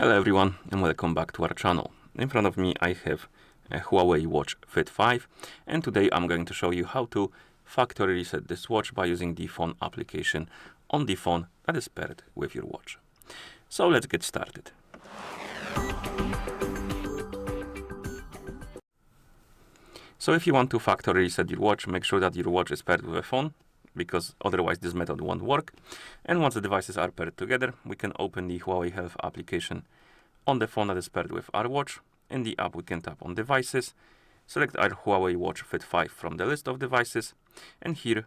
Hello everyone and welcome back to our channel. In front of me I have a HUAWEI Watch Fit 5 and today I'm going to show you how to factory reset this watch by using the phone application on the phone that is paired with your watch. So let's get started. So if you want to factory reset your watch, make sure that your watch is paired with a phone, because otherwise this method won't work. And once the devices are paired together, we can open the HUAWEI Health application on the phone that is paired with our watch. In the app, we can tap on Devices, select our HUAWEI Watch Fit 5 from the list of devices, and here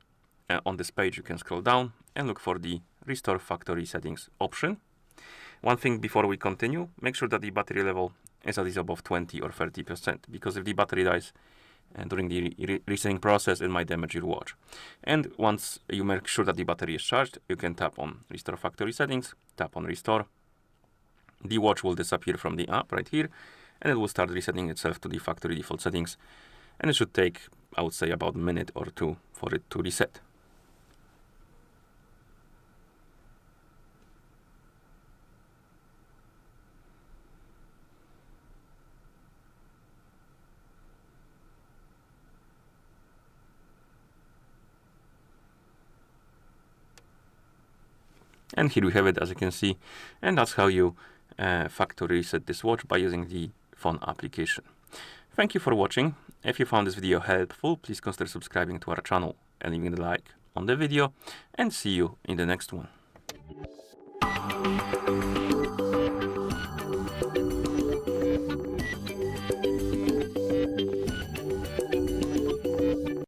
on this page you can scroll down and look for the Restore Factory Settings option. One thing before we continue, make sure that the battery level is at least above 20 or 30%, because if the battery dies during the resetting process, it might damage your watch. And once you make sure that the battery is charged, you can tap on Restore Factory Settings, tap on Restore. The watch will disappear from the app right here, and it will start resetting itself to the factory default settings. And it should take, I would say, about a minute or two for it to reset. And here we have it, as you can see, and that's how you factory reset this watch by using the phone application. Thank you for watching. If you found this video helpful, please consider subscribing to our channel and leaving a like on the video, and see you in the next one.